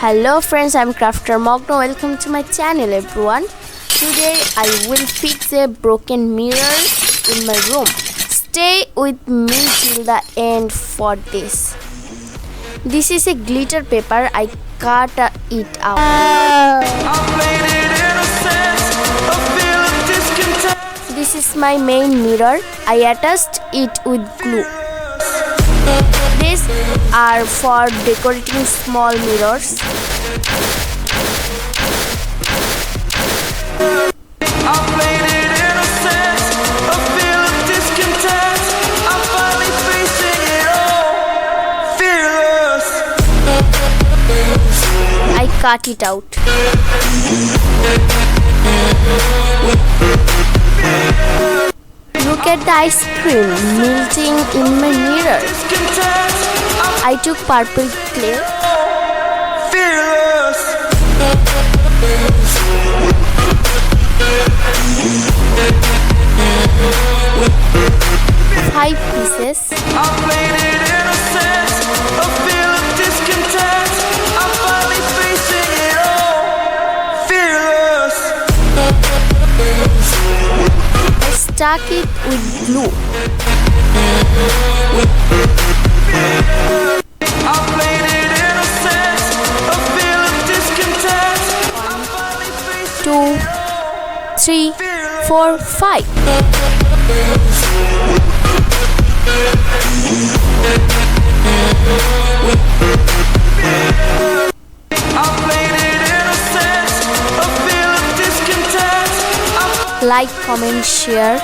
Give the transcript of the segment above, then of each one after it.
Hello friends, I'm CrafterMagno. Welcome to my channel everyone. Today I will fix a broken mirror in my room. Stay with me till the end for this. This is a glitter paper. I cut it out. This is my main mirror. I attached it with glue. These are for decorating small mirrors. I cut it out. Look at the ice cream melting in my mirror. I took purple clay. Five pieces. I stuck it with glue. Two, three, four, five. Like, comment, share.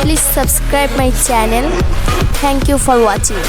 Please subscribe my channel. Thank you for watching.